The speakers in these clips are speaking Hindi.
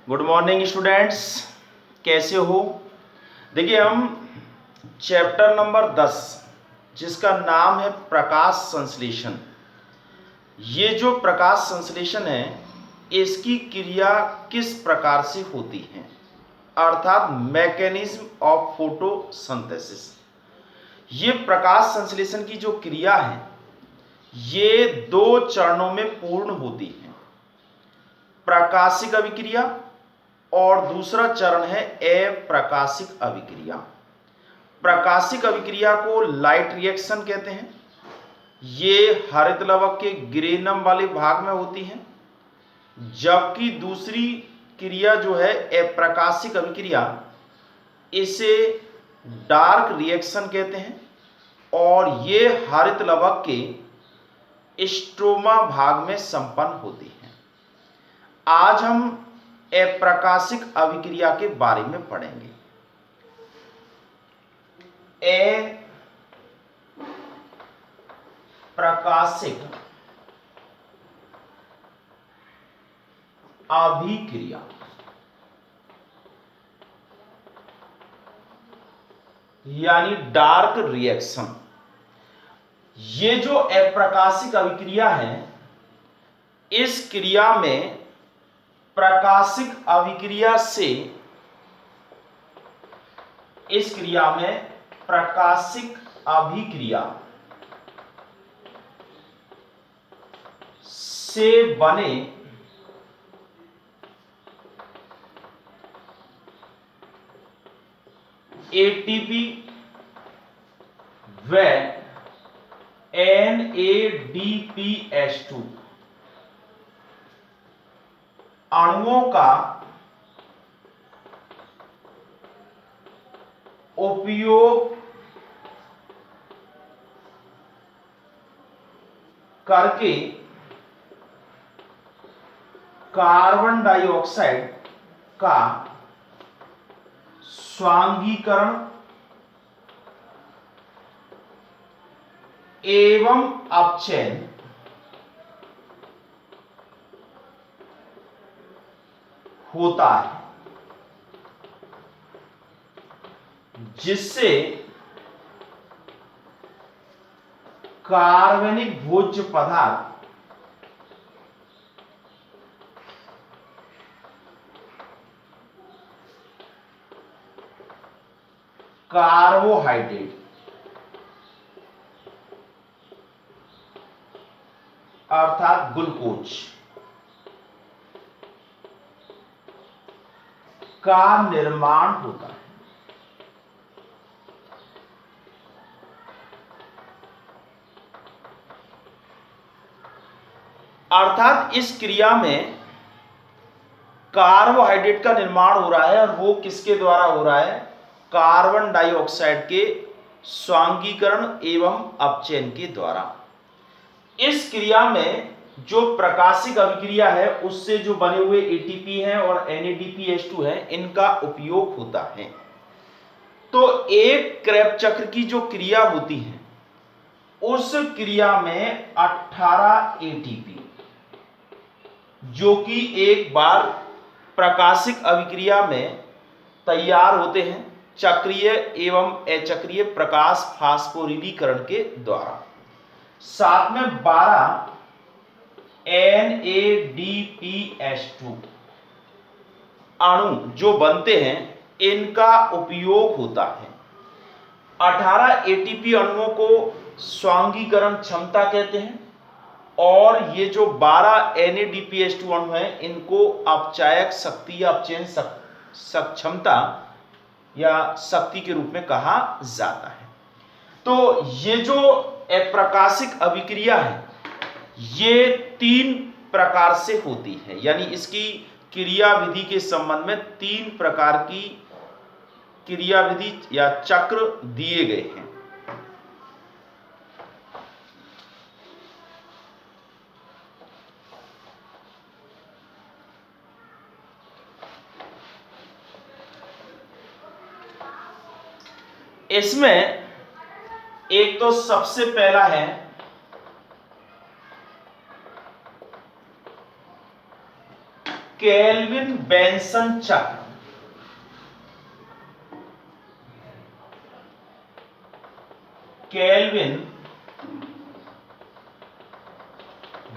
गुड मॉर्निंग स्टूडेंट्स, कैसे हो। देखिए हम चैप्टर नंबर 10 जिसका नाम है प्रकाश संश्लेषण। ये जो प्रकाश संश्लेषण है इसकी क्रिया किस प्रकार से होती है, अर्थात मैकेनिज्म ऑफ फोटोसिंथेसिस। ये प्रकाश संश्लेषण की जो क्रिया है ये दो चरणों में पूर्ण होती है, प्रकाशिक अभिक्रिया और दूसरा चरण है अप्रकाशिक अभिक्रिया। प्रकाशिक अभिक्रिया को लाइट रिएक्शन कहते हैं। ये हरित लवक के ग्रेनम वाले भाग में होती है, जबकि दूसरी क्रिया जो है अप्रकाशिक अभिक्रिया इसे डार्क रिएक्शन कहते हैं और ये हरित लवक के स्ट्रोमा भाग में संपन्न होती है। आज हम अप्रकाशिक अभिक्रिया के बारे में पढ़ेंगे। अप्रकाशिक अभिक्रिया यानी डार्क रिएक्शन। ये जो अप्रकाशिक अभिक्रिया है इस क्रिया में प्रकाशिक अभिक्रिया से इस क्रिया में प्रकाशिक अभिक्रिया से बने एटीपी व NADPH2 अणुओं का उपयोग करके कार्बन डाइऑक्साइड का स्वांगीकरण एवं अपचयन होता है, जिससे कार्बनिक भोज्य पदार्थ कार्बोहाइड्रेट अर्थात ग्लूकोज का निर्माण होता है। अर्थात इस क्रिया में कार्बोहाइड्रेट का निर्माण हो रहा है और वो किसके द्वारा हो रहा है, कार्बन डाइऑक्साइड के स्वांगीकरण एवं अपचयन के द्वारा। इस क्रिया में जो प्रकाशिक अभिक्रिया है उससे जो बने हुए एटीपी हैं और NADPH2 है इनका उपयोग होता है। तो एक क्रेब्स चक्र की जो क्रिया होती है उस क्रिया में 18 एटीपी जो कि एक बार प्रकाशिक अभिक्रिया में तैयार होते हैं चक्रीय एवं अचक्रीय प्रकाश फास्फोरिलीकरण के द्वारा, साथ में 12 NADPH2 अणु जो बनते हैं इनका उपयोग होता है। 18 एटीपी अणुओं को स्वांगीकरण क्षमता कहते हैं और ये जो 12 NADPH2 अणु हैं इनको अपचायक शक्ति या अपचयन क्षमता या शक्ति के रूप में कहा जाता है। तो ये जो अप्रकाशिक अभिक्रिया है ये 3 प्रकार से होती है, यानी इसकी क्रिया विधि के संबंध में 3 प्रकार की क्रिया विधि या चक्र दिए गए हैं। इसमें एक तो सबसे पहला है केल्विन बेंसन चक्र। केल्विन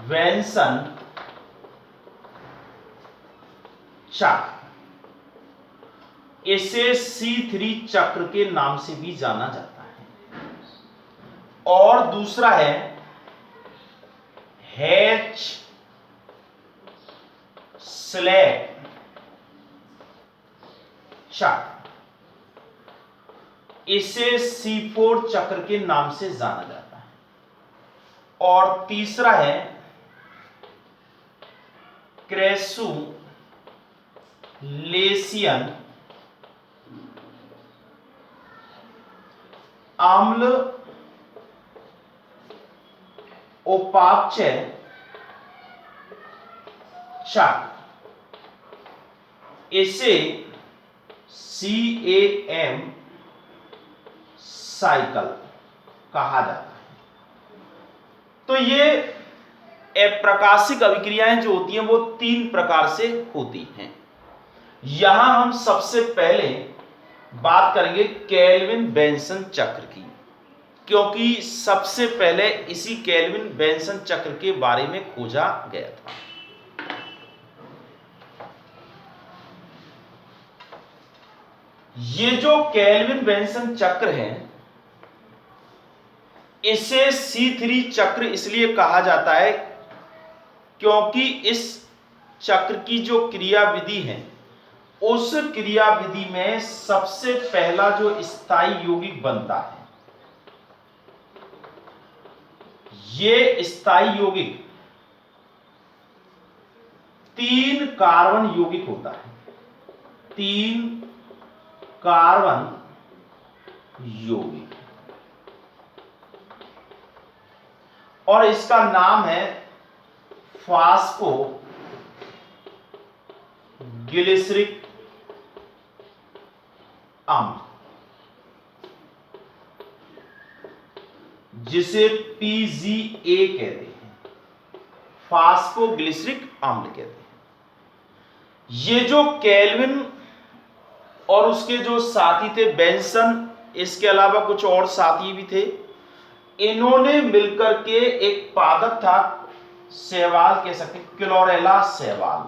बेंसन चक्र, इसे C3 चक्र के नाम से भी जाना जाता है। और दूसरा है हैच स्लैग चक्र, इसे C4 चक्र के नाम से जाना जाता है। और तीसरा है क्रेसुलेशियन आम्ल उपापचय चक्र, इसे CAM साइकिल कहा जाता है। तो ये अप्रकाशिक अभिक्रियाएं जो होती हैं वो 3 प्रकार से होती हैं। यहां हम सबसे पहले बात करेंगे केल्विन बेंसन चक्र की, क्योंकि सबसे पहले इसी केल्विन बेंसन चक्र के बारे में खोजा गया था। ये जो केल्विन बेंसन चक्र है, इसे C3 चक्र इसलिए कहा जाता है क्योंकि इस चक्र की जो क्रियाविधि है, उस क्रियाविधि में सबसे पहला जो स्थायी यौगिक बनता है, ये स्थायी यौगिक 3 कार्बन यौगिक होता है। 3 कार्बन यौगिक, और इसका नाम है फास्फोग्लिसरिक अम्ल, जिसे PGA कहते हैं, फास्फोग्लिसरिक अम्ल कहते हैं। ये जो केल्विन और उसके जो साथी थे बेंसन, इसके अलावा कुछ और साथी भी थे, इन्होंने मिलकर के एक पादप था, शैवाल कह सकते, क्लोरेला शैवाल।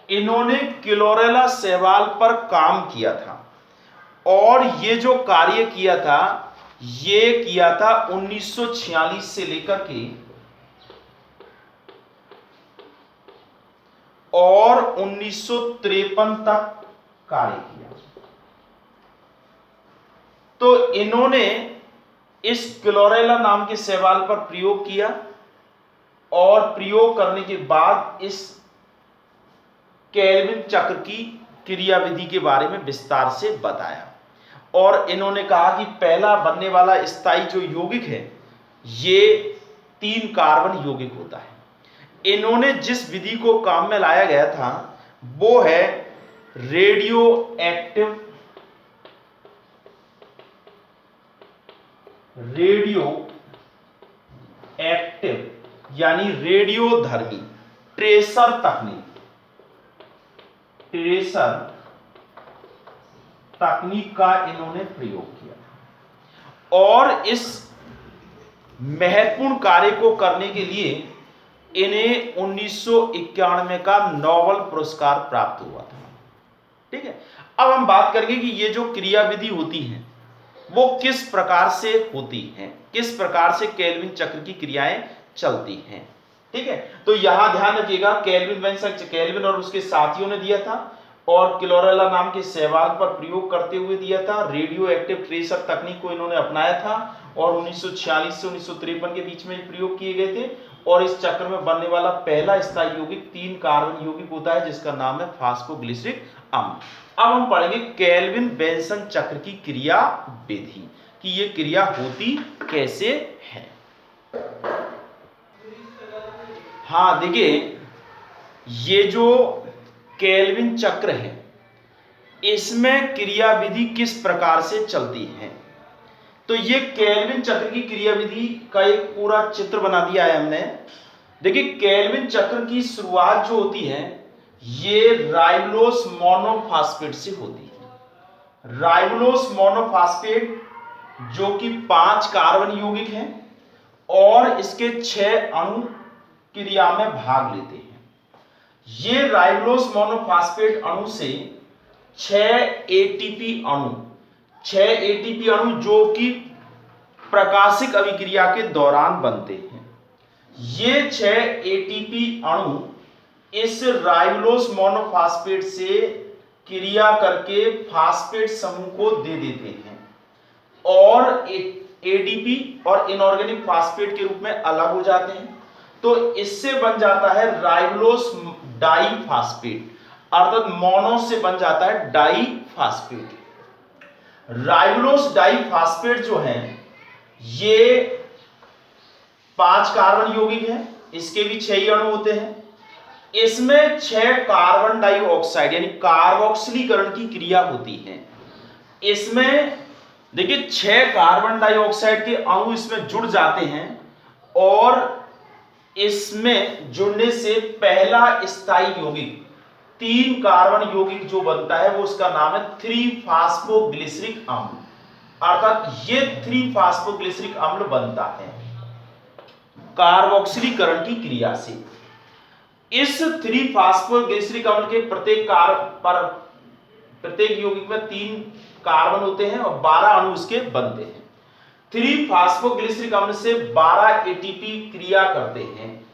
इन्होंने क्लोरेला शैवाल पर काम किया था, और ये जो कार्य किया था, ये किया था 1946 से लेकर के और 1953 तक कार्य किया। तो इन्होंने इस क्लोरेला नाम के शैवाल पर प्रयोग किया, और प्रयोग करने के बाद इस केल्विन चक्र की क्रियाविधि के बारे में विस्तार से बताया। और इन्होंने कहा कि पहला बनने वाला स्थायी जो यौगिक है, ये 3 कार्बन यौगिक होता है। इन्होंने जिस विधि को काम में लाया गया था, वो है रेडियो एक्टिव यानी रेडियोधर्मी ट्रेसर तकनीक का इन्होंने प्रयोग किया। और इस महत्वपूर्ण कार्य को करने के लिए इन्हें 1991 का नोबेल पुरस्कार प्राप्त हुआ था। ठीक है, अब हम बात करेंगे कि ये जो क्रियाविधि होती है वो किस प्रकार से होती हैं, किस प्रकार से केल्विन चक्र की क्रियाएं चलती हैं। ठीक है, तो यहां ध्यान रखिएगा, केल्विन और उसके साथियों ने दिया था, और क्लोरेला नाम के शैवाल पर प्रयोग करते हुए दिया था। रेडियो एक्टिव ट्रेसर तकनीक को इन्होंने अपनाया था, और 1946 से 1953 के बीच में प्रयोग किए गए थे। और इस चक्र में बनने वाला पहला स्थायी यौगिक 3 कार्बन यौगिक होता है, जिसका नाम है फास्फोग्लिसरिक अम्ल। अब हम पढ़ेंगे केल्विन बेंसन चक्र की क्रिया विधि, कि ये क्रिया होती कैसे है। हाँ देखिए, ये जो केल्विन चक्र है, इसमें क्रिया विधि किस प्रकार से चलती है। तो ये केल्विन चक्र की क्रियाविधि का एक पूरा चित्र बना दिया है हमने। देखिए केल्विन चक्र की शुरुआत जो होती है ये राइबोलोस मोनोफॉस्फेट से होती है। राइबोलोस मोनोफॉस्फेट जो कि 5 कार्बन यौगिक हैं और इसके 6 अणु क्रिया में भाग लेते हैं। ये राइबोलोस मोनोफॉस्फेट अणु से 6 एटीपी अणु जो कि प्रकाशिक अभिक्रिया के दौरान बनते हैं। ये 6 एटीपी अणु इस राइबोलोस मोनोफॉस्फेट से क्रिया करके फास्फेट समूह को दे देते हैं और एडीपी और इनऑर्गेनिक फास्फेट के रूप में अलग हो जाते हैं। तो इससे बन जाता है राइबोलोस डाइफॉस्फेट, अर्थात मोनो से बन जाता है डाइफॉस्फेट। राइबोलोस डाइफॉस्फेट जो है ये 5 कार्बन यौगिक है, इसके भी 6 ही अणु होते हैं। इसमें 6 कार्बन डाइऑक्साइड यानी कार्बोक्सिलीकरण की क्रिया होती है। इसमें देखिए 6 कार्बन डाइऑक्साइड के अणु इसमें जुड़ जाते हैं और इसमें जुड़ने से पहला स्थायी यौगिक 3 कार्बन यौगिक जो बनता है वो उसका नाम है 3-फॉस्फोग्लिसरिक अम्ल, अर्थात ये 3-फॉस्फोग्लिसरिक अम्ल बनता है कार्बोक्सिलीकरण की क्रिया से। इस 3-फॉस्फोग्लिसरिक अम्ल के प्रत्येक यौगिक में 3 कार्बन होते हैं और 12 अणु इसके बनते हैं। 3-फॉस्फोग्लिसरिक अम्ल से 12 एटीपी क्रिया करते हैं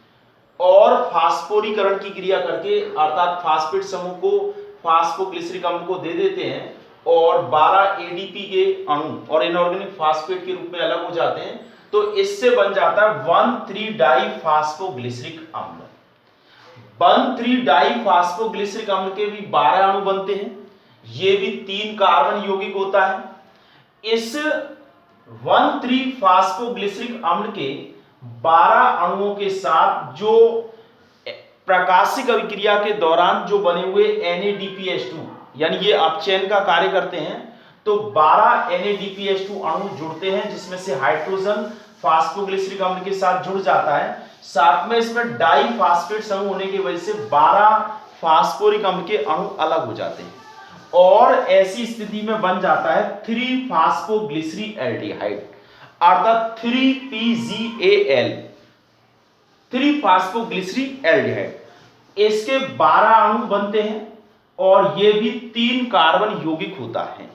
और फास्फोरीकरण की क्रिया करके अर्थात फास्फेट समूह को फास्फोग्लिसरिक अम्ल को दे देते हैं और 12 एडीपी के अणु और इनऑर्गेनिक फास्फेट के रूप में अलग हो जाते हैं। तो इससे बन जाता है 1,3-डाइफॉस्फोग्लिसरिक अम्ल। 1,3-डाइफॉस्फोग्लिसरिक अम्ल के भी 12 अणु बनते हैं, ये भी 3 कार्बन यौगिक होता है। इस 1,3-फॉस्फोग्लिसरिक अम्ल के 12 अणुओं के साथ जो प्रकाशिक अभिक्रिया के दौरान जो बने हुए NADPH2 यानी ये अपचयन का कार्य करते हैं, तो 12 NADPH2 अणु जुड़ते हैं जिसमें से हाइड्रोजन फास्फोग्लिसरिक अम्ल के साथ जुड़ जाता है। साथ में इसमें डाइफॉस्फेट समूह होने की वजह से 12 फास्फोरिक अम्ल के अणु अलग हो जाते हैं और ऐसी स्थिति में बन जाता है 3-फॉस्फोग्लिसरीएल्डिहाइड, अर्थात 3PGAL, 3-फॉस्फोग्लिसरीएल्डिहाइड। इसके 12 अणु बनते हैं और ये भी 3 कार्बन यौगिक होता है।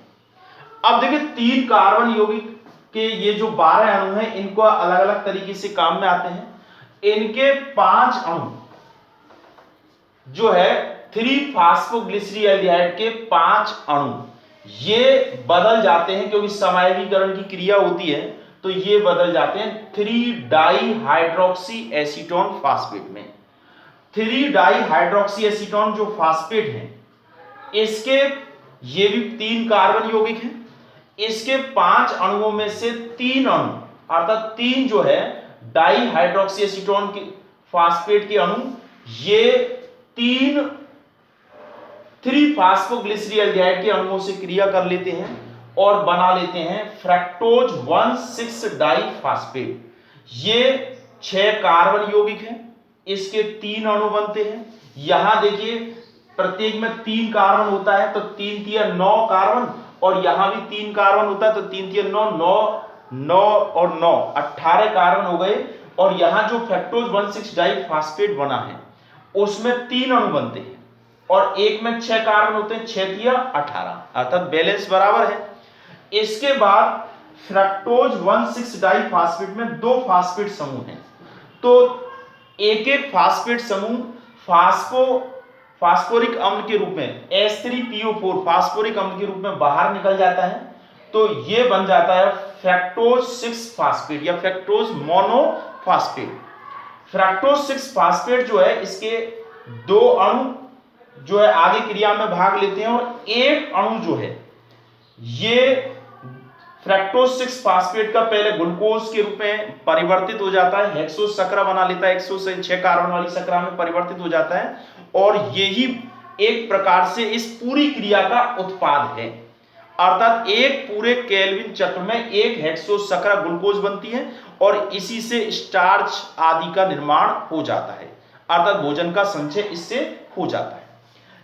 अब देखिए 3 कार्बन यौगिक के ये जो 12 अणु हैं इनको अलग अलग तरीके से काम में आते हैं। इनके 5 अणु जो है 3-फॉस्फोग्लिसरीएल्डिहाइड के 5 अणु ये बदल जाते हैं क्योंकि समायवीकरण की क्रिया होती है, तो ये बदल जाते हैं 3-डाइहाइड्रोक्सी एसीटोन फास्फेट में। 3-डाइहाइड्रोक्सी एसीटोन जो फास्फेट है इसके ये भी 3 कार्बन यौगिक हैं। इसके 5 अणुओं में से 3 अणु अर्थात 3 जो है डाइहाइड्रोक्सी एसीटोन के फास्फेट के अणु ये 3-फॉस्फोग्लिसरीएल्डिहाइड के अणुओं से क्रिया कर लेते हैं और बना लेते हैं फ्रक्टोज 1,6-डाइफॉस्फेट। ये 6 कार्बन यौगिक हैं, इसके 3 अणु बनते हैं। यहां देखिए प्रत्येक में 3 कार्बन होता है तो 3 × 9 कार्बन और यहां भी 3 कार्बन होता है तो 3 × 9 9 और 9 18 कार्बन हो गए। और यहां जो फ्रक्टोज 1,6-डाइफॉस्फेट बना है उसमें 3 अणु बनते हैं और एक में 6 कार्बन होते हैं, 6 × 18 अर्थात बैलेंस बराबर है। इसके बाद फ्रक्टोज 1,6-डाइफॉस्फेट में 2 फास्फेट समूह हैं, तो एक एक फास्फेट समूह फास्फोरिक अम्ल के रूप में H3PO4 फास्फोरिक अम्ल के रूप में बाहर निकल जाता है, तो ये बन जाता है फ्रक्टोज 6-फास्फेट या फ्रक्टोज मोनोफॉस्फेट। फ्रक्टोज 6-फास्फेट जो है इसके 2 अणु जो है आगे क्रिया में भाग लेते हैं और एक अणु जो है ये फ्रक्टोज 6-फास्फेट का पहले ग्लूकोज के रूप में परिवर्तित हो जाता है, हेक्सोज सकरा बना लेता है, 106 कार्बन वाली सकरा में परिवर्तित हो जाता है और यही एक प्रकार से इस पूरी क्रिया का उत्पाद है। अर्थात एक पूरे केल्विन चक्र में एक हेक्सोसकरा ग्लूकोज बनती है और इसी से स्टार्च आदि का निर्माण हो जाता है, अर्थात भोजन का संचय इससे हो जाता है।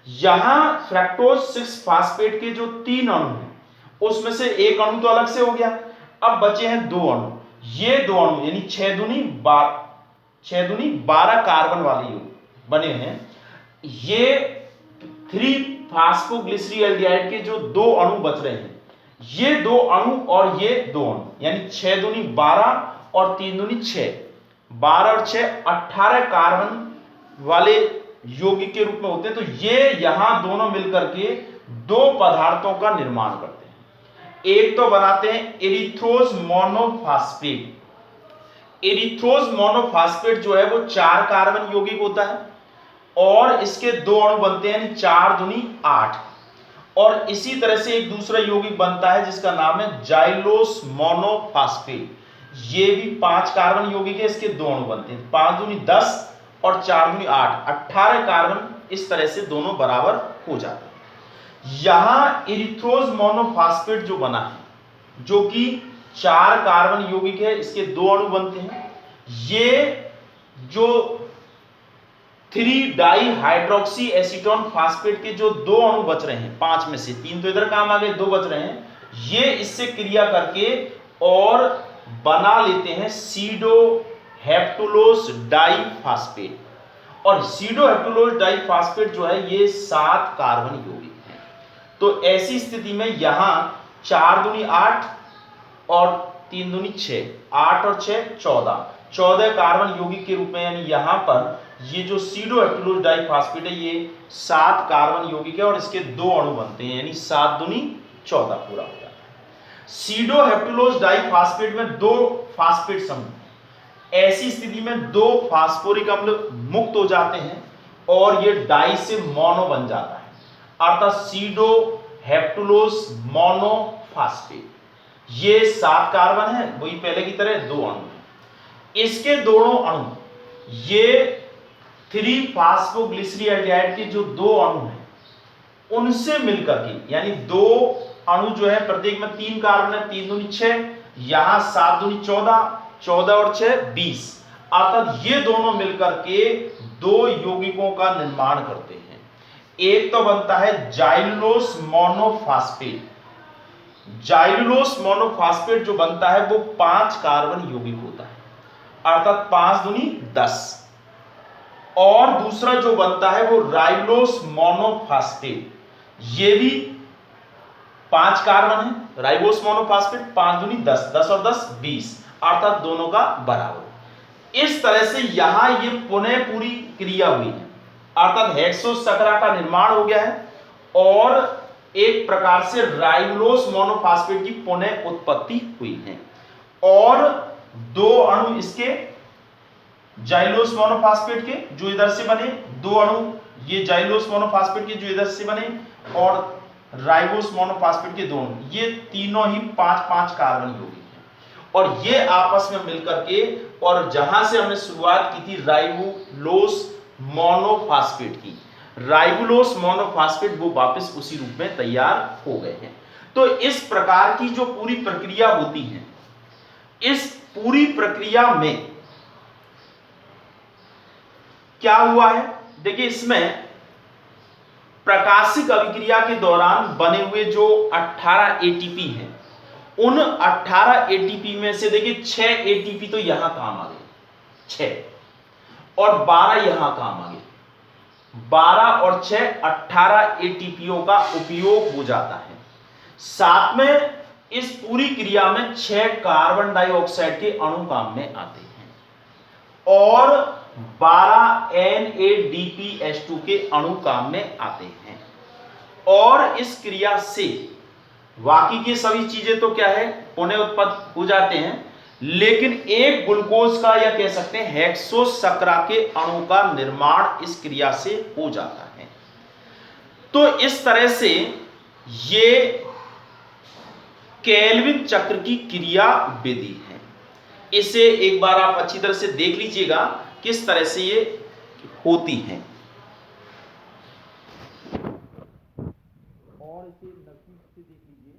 यहां फ्रक्टोज 6 फास्फेट के जो 3 अणु हैं उसमें से एक अणु तो अलग से हो गया, अब बचे हैं 2 अणु। ये 2 अणु यानी 6 दूनी 12 कार्बन वाले युग्म बने हैं। ये 3 फास्फोग्लिसरील्डिहाइड के जो 2 अणु बच रहे हैं, ये 2 अणु और ये 2 अणु यानी 6 दूनी 12 और 3 दूनी 6, 12 और 6 18 कार्बन वाले यौगिक के रूप में होते हैं। तो ये यहां दोनों मिलकर के 2 पदार्थों का निर्माण करते हैं। एक तो बनाते हैं एरिथ्रोज मोनोफास्फेट। एरिथ्रोज मोनोफास्फेट जो है वो 4 कार्बन यौगिक होता है और इसके 2 अणु बनते हैं, यानी 4 दूनी 8। और इसी तरह से एक दूसरा यौगिक बनता है जिसका नाम है जाइलोस मोनोफास्फेट। ये भी 5 कार्बन यौगिक है, इसके 2 अणु बनते हैं, 5 दूनी 10 और 4 दूनी 8, 18 कार्बन इस तरह से दोनों बराबर हो जाते हैं। यहां एरिथ्रोज मोनोफास्फेट जो बना है, जो कि 4 कार्बन यौगिक है, इसके 2 अणु बनते हैं। ये जो 3 डाई हाइड्रोक्सी एसीटोन फास्फेट के जो 2 अणु बच रहे हैं, 5 में से 3 तो इधर काम आ गए, 2 बच रहे हैं, ये इससे क्रिया करके और बना लेते हैं सीडोहेप्टुलोस डाइफास्फेट। और सीडोहेप्टुलोस डाइफास्फेट जो है ये 7 कार्बन यौगिक है। तो ऐसी स्थिति में यहां 4 दूनी 8 और 3 दूनी 6, 8 और 6 14 कार्बन यौगिक के रूप में, यानी यहां पर ये जो सीडोहेप्टुलोस डाइफास्फेट है ये 7 कार्बन यौगिक है और इसके 2 अणु बनते हैं, यानी 7 दूनी 14 पूरा हो जाता है। सीडोहेप्टुलोस डाइफास्फेट में 2 फास्फेट समूह, ऐसी स्थिति में 2 फास्फोरिक अम्ल मुक्त हो जाते हैं और ये डाई से मोनो बन जाता है, अर्थात सीडोहेप्टुलोस मोनोफास्फेट। ये 7 कार्बन है, वही पहले की तरह 2 अणु है। इसके दोनों अणु ये 3 फास्फोग्लिसरील्डिहाइड के जो 2 अणु हैं उनसे मिलकर के, यानी 2 अणु जो है प्रत्येक में 3 कार्बन है, 3 दूनी 6, यहां 7 दूनी 14, 14 और 6 20, अर्थात ये दोनों मिलकर के 2 यौगिकों का निर्माण करते हैं। एक तो बनता है जाइलोस मोनोफास्फेट। जाइलोस मोनोफास्फेट जो बनता है वो 5 कार्बन यौगिक होता है, अर्थात 5 दूनी 10। और दूसरा जो बनता है वो राइबोस मोनोफास्फेट, ये भी 5 कार्बन है, राइबोस मोनोफास्फेट 5 दूनी 10, 10 और 10 20, अर्थात दोनों का बराबर। इस तरह से यहां ये पुनः पूरी क्रिया हुई है, अर्थात हेक्सोसकरा का निर्माण हो गया है और एक प्रकार से राइबोस मोनोफास्फेट की पुनः उत्पत्ति हुई है। और 2 अणु इसके जाइलोस मोनोफास्फेट के जो इधर से बने, 2 अणु ये जाइलोस मोनोफास्फेट के जो इधर से बने और राइबोस मोनोफास्फेट के 2 अणु, ये तीनों ही 5-5 कार्बन यौगिक हैं और ये आपस में मिलकर के, और जहां से हमने शुरुआत की थी राइबोलोस मोनोफास्फेट की, राइबोलोस मोनोफास्फेट वो वापस उसी रूप में तैयार हो गए हैं। तो इस प्रकार की जो पूरी प्रक्रिया होती है, इस पूरी प्रक्रिया में क्या हुआ है, देखिए इसमें प्रकाशिक अभिक्रिया के दौरान बने हुए जो 18 एटीपी हैं, उन 18 एटीपी में से देखिए 6 एटीपी तो यहां काम आ गए, 6 और 12 यहां काम आ गए, 12 और 6 18 एटीपीओ का उपयोग हो जाता है। साथ में इस पूरी क्रिया में 6 कार्बन डाइऑक्साइड के अणु काम में आते हैं और 12 NADPH2 के अणु काम में आते हैं। और इस क्रिया से बाकी की सभी चीजें तो क्या है, पुनः उत्पन्न हो जाते हैं, लेकिन एक ग्लूकोज का या कह सकते हैं हेक्सोसकरा के अणु का निर्माण इस क्रिया से हो जाता है। तो इस तरह से ये केल्विन चक्र की क्रिया विधि है। इसे एक बार आप अच्छी तरह से देख लीजिएगा किस तरह से ये होती हैं। और इसे नजदीक से देख लीजिए।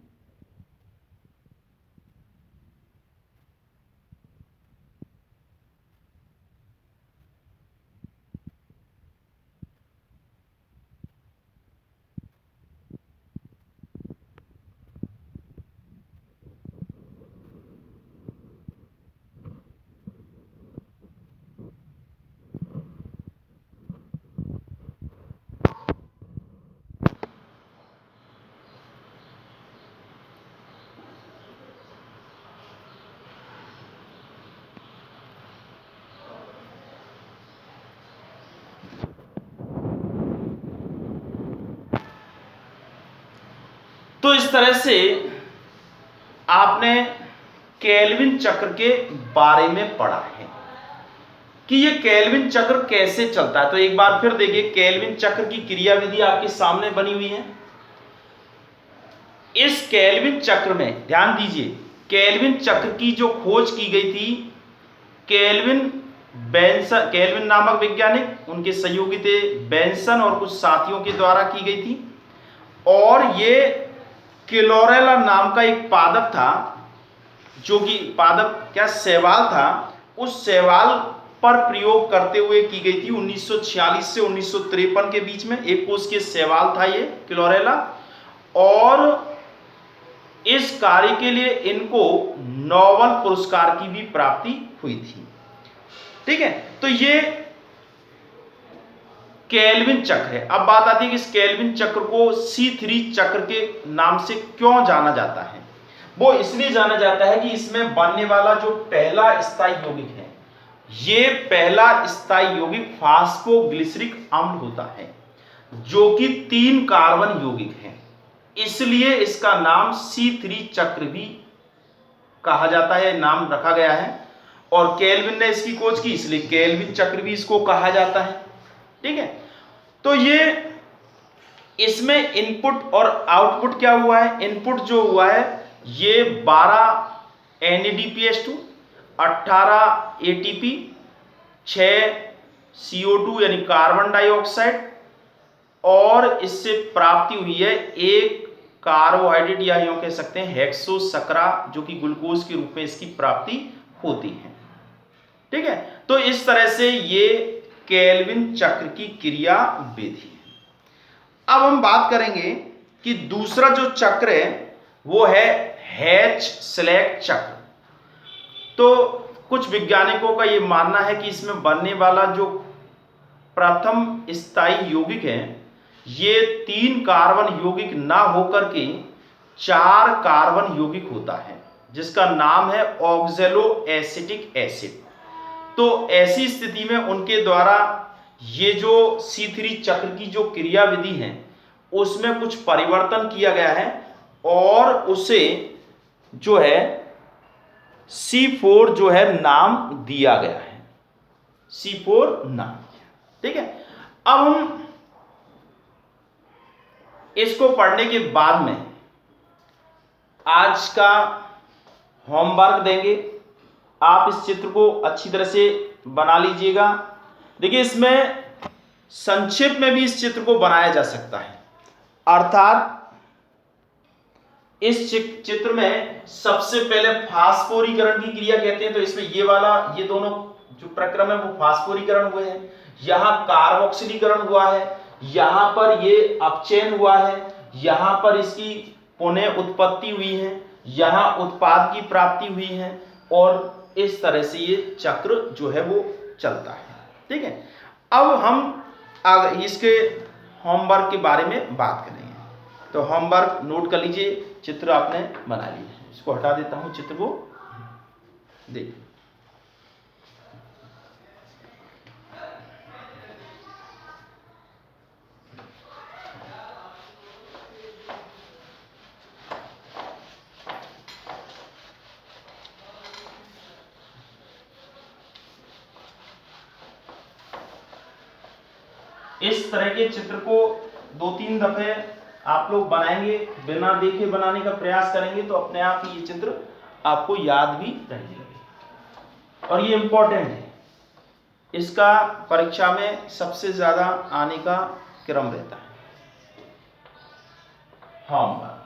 तो इस तरह से आपने केल्विन चक्र के बारे में पढ़ा है कि ये केल्विन चक्र कैसे चलता है। तो एक बार फिर देखिए, केल्विन चक्र की क्रियाविधि आपके सामने बनी हुई है। इस केल्विन चक्र में ध्यान दीजिए, केल्विन चक्र की जो खोज की गई थी केल्विन नामक वैज्ञानिक, उनके सहयोगी थे बेंसन और कुछ साथियों के द्वारा की गई थी। और ये क्लोरेला नाम का एक पादप था, जो कि पादप क्या शैवाल था, उस शैवाल पर प्रयोग करते हुए की गई थी 1946 से 1953 के बीच में। एक कोष के शैवाल था ये क्लोरेला, और इस कार्य के लिए इनको नोबेल पुरस्कार की भी प्राप्ति हुई थी। ठीक है, तो ये केल्विन चक्र है। अब बात आती है कि इस केल्विन चक्र को C3 चक्र के नाम से क्यों जाना जाता है। वो इसलिए जाना जाता है कि इसमें बनने वाला जो पहला स्थायी यौगिक है, ये पहला स्थायी यौगिक फास्फोग्लिसरिक अम्ल होता है, जो कि 3 कार्बन यौगिक है। इसलिए इसका नाम C3 चक्र भी कहा जाता है, नाम रखा गया है। और केल्विन ने इसकी खोज की, इसलिए केल्विन चक्र भी इसको कहा जाता है। ठीक है, तो ये इसमें इनपुट और आउटपुट क्या हुआ है। इनपुट जो हुआ है ये 12 NADPH2, 18 ATP, 6 CO2 यानी कार्बन डाइऑक्साइड, और इससे प्राप्ति हुई है एक कार्बोहाइड्रेट या यूं कह सकते हैं हेक्सोसकरा, जो कि ग्लूकोज के रूप में इसकी प्राप्ति होती है। ठीक है, तो इस तरह से ये केल्विन चक्र की क्रिया विधि है। अब हम बात करेंगे कि दूसरा जो चक्र है वो है H-Slack चक्र। तो कुछ वैज्ञानिकों का ये मानना है कि इसमें बनने वाला जो प्रथम स्थायी यौगिक है, ये 3 कार्बन यौगिक ना होकर के 4 कार्बन यौगिक होता है, जिसका नाम है ऑक्सैलोएसिटिक एसिड। तो ऐसी स्थिति में उनके द्वारा ये जो C3 चक्र की जो क्रिया विधि है उसमें कुछ परिवर्तन किया गया है, और उसे जो है C4 जो है नाम दिया गया है, C4 नाम। ठीक है, अब हम इसको पढ़ने के बाद में आज का होमवर्क देंगे। आप इस चित्र को अच्छी तरह से बना लीजिएगा। देखिए, इसमें संक्षेप में भी इस चित्र को बनाया जा सकता है, अर्थात इस चित्र में सबसे पहले फास्फोरीकरण की क्रिया कहते हैं। तो इसमें ये दोनों जो प्रक्रम है वो फास्फोरीकरण हुए हैं। यहां कार्बोक्सिलीकरण हुआ है, यहां पर ये अपचयन हुआ है, यहां पर इसकी पुनः उत्पत्ति हुई है, यहां उत्पाद की प्राप्ति हुई है, और इस तरह से ये चक्र जो है वो चलता है। ठीक है, अब हम इसके होमवर्क के बारे में बात करेंगे। तो होमवर्क नोट कर लीजिए, चित्र आपने बना लिया। इसको हटा देता हूं, चित्र को देखिए। इस तरह के चित्र को 2-3 दफे आप लोग बनाएंगे, बिना देखे बनाने का प्रयास करेंगे तो अपने आप ही ये चित्र आपको याद भी रहने लगेगा। और ये इंपॉर्टेंट है, इसका परीक्षा में सबसे ज्यादा आने का क्रम रहता है। होमवर्क,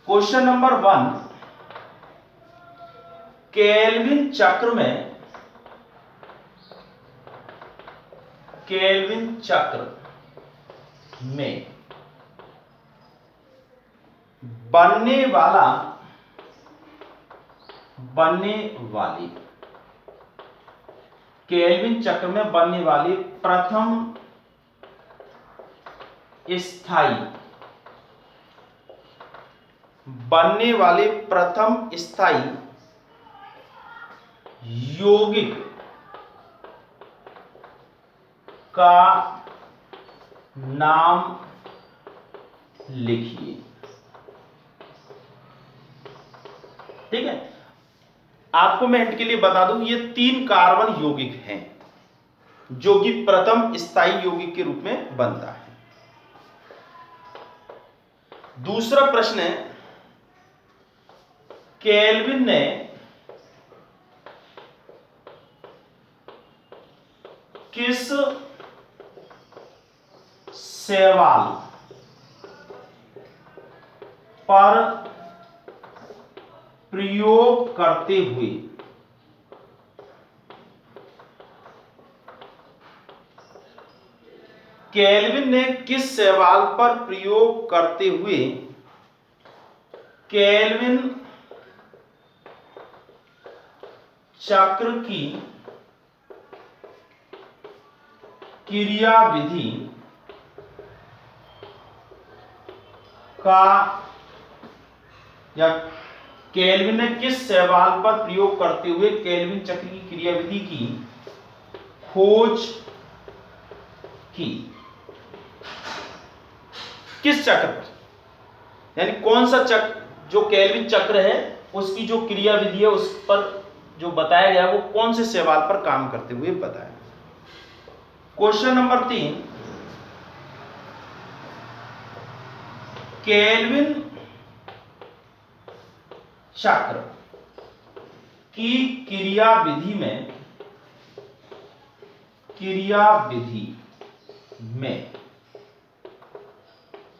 क्वेश्चन नंबर 1, केल्विन चक्र में बनने वाली केल्विन चक्र में बनने वाली प्रथम स्थायी यौगिक का नाम लिखिए। ठीक है, आपको मैं हिंट के लिए बता दूं, ये 3 कार्बन यौगिक हैं जो कि प्रथम स्थायी यौगिक के रूप में बनता है। दूसरा प्रश्न है, केल्विन ने किस सवाल पर प्रयोग करते हुए केल्विन ने किस सवाल पर प्रयोग करते हुए केल्विन चक्र की क्रियाविधि का, या केल्विन ने किस सवाल पर प्रयोग करते हुए केल्विन चक्र की क्रियाविधि की खोज की? किस चक्र पर, यानी कौन सा चक्र, जो केल्विन चक्र है उसकी जो क्रियाविधि है उस पर जो बताया गया वो कौन से सवाल पर काम करते हुए बताया। क्वेश्चन नंबर 3, केल्विन चक्र की क्रियाविधि में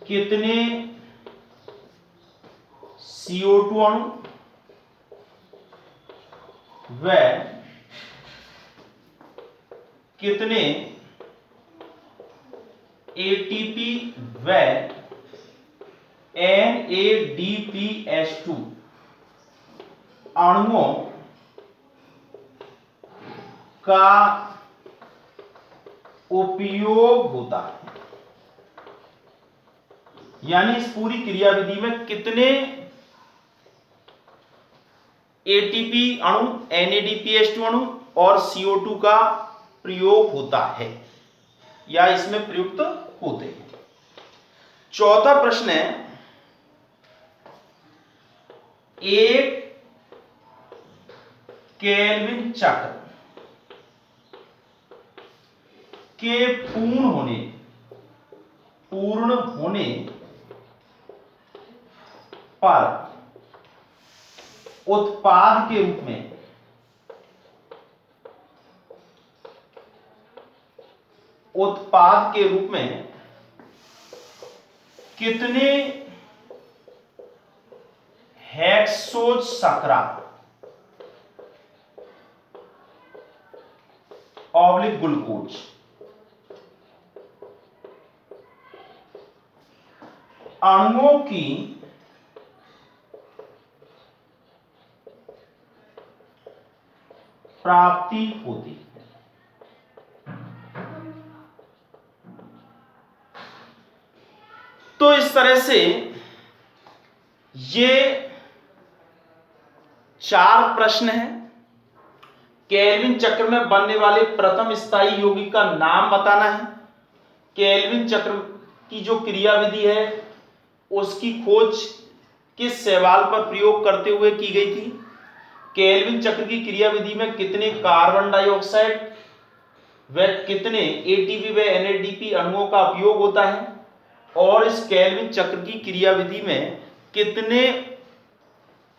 कितने CO2 अणु व कितने ATP व NADPH2 अणुओं का उपयोग होता है? यानी इस पूरी क्रियाविधि में कितने ATP अणु, NADPH2 अणु और CO2 का प्रयोग होता है या इसमें प्रयुक्त होते हैं। चौथा प्रश्न है, एक केल्विन चक्र के पूर्ण होने पर उत्पाद के रूप में कितने हेक्सोज शर्करा ऑब्लिक ग्लूकोज अणुओं की प्राप्ति होती है? तो इस तरह से ये 4 प्रश्न हैं। केल्विन चक्र में बनने वाले प्रथम स्थायी यौगिक का नाम बताना है, केल्विन चक्र की जो क्रियाविधि है उसकी खोज किस सवाल पर प्रयोग करते हुए की गई थी, केल्विन चक्र की क्रियाविधि में कितने कार्बन डाइऑक्साइड व कितने ATP व NADP अणुओं का उपयोग होता है, और इस केल्विन चक्र की क्रियाविधि में कितने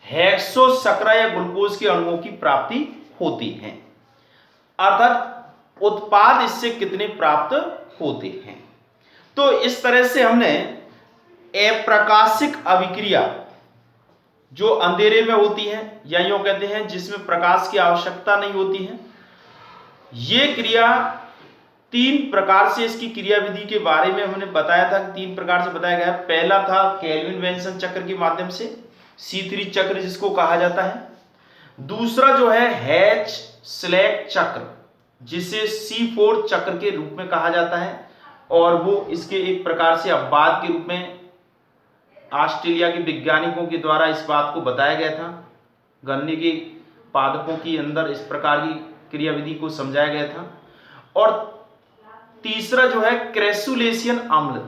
हेक्सोज शर्करा या ग्लूकोज के अणुओं की प्राप्ति होती है, अर्थात उत्पाद इससे कितने प्राप्त होते हैं। तो इस तरह से हमने अप्रकाशिक अभिक्रिया जो अंधेरे में होती है या यूं कहते हैं जिसमें प्रकाश की आवश्यकता नहीं होती है, ये क्रिया 3 प्रकार से, इसकी क्रियाविधि के बारे में हमने बताया था कि 3 प्रकार से बताया गया। पहला था केल्विन बेंसन चक्र के माध्यम से, C3 चक्र जिसको कहा जाता है। दूसरा जो है हैच स्लैक चक्र जिसे C4 चक्र के रूप में कहा जाता है, और वो इसके एक प्रकार से अपवाद के रूप में ऑस्ट्रेलिया के वैज्ञानिकों के द्वारा इस बात को बताया गया था। गन्ने के पादपों के अंदर इस प्रकार की क्रियाविधि को समझाया गया था। और तीसरा जो है क्रेसुलेशियन अम्ल,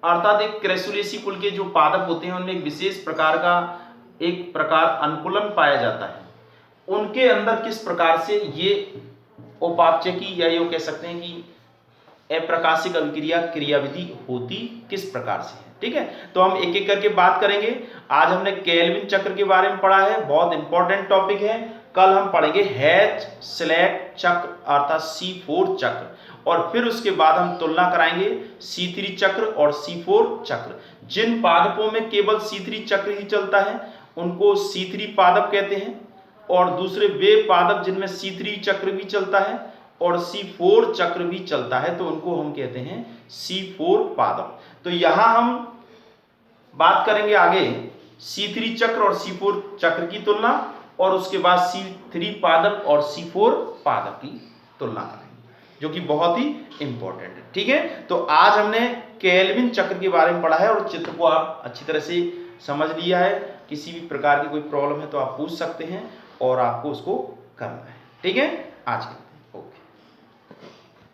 अर्थात एक क्रेसुलेसी कुल के जो पादप होते हैं उनमें एक विशेष प्रकार का एक प्रकार अनुकूलन पाया जाता है, उनके अंदर किस प्रकार से ये उपापचयी या ये कह सकते हैं कि अप्रकाशिक अभिक्रिया क्रियाविधि होती किस प्रकार से है। ठीक है, तो हम एक एक करके बात करेंगे। आज हमने केल्विन चक्र के बारे में पढ़ा है, बहुत इंपॉर्टेंट टॉपिक है। कल हम पढ़ेंगे हैच स्लैट चक्र अर्थात C4 चक्र, और फिर उसके बाद हम तुलना कराएंगे C3 चक्र और C4 चक्र। जिन पादपों में केवल C3 चक्र ही चलता है उनको C3 पादप कहते हैं, और दूसरे वे पादप जिनमें C3 चक्र भी चलता है और C4 चक्र भी चलता है तो उनको हम कहते हैं C4 पादप। तो यहां हम बात करेंगे आगे C3 चक्र और C4 चक्र की तुलना, और उसके बाद C3 पादप और C4 पादप की तुलना करेंगे, जो कि बहुत ही इंपॉर्टेंट है। ठीक है, तो आज हमने केल्विन चक्र के बारे में पढ़ा है और चित्र को आप अच्छी तरह से समझ लिया है। किसी भी प्रकार की कोई प्रॉब्लम है तो आप पूछ सकते हैं और आपको उसको करना है। ठीक है, आज के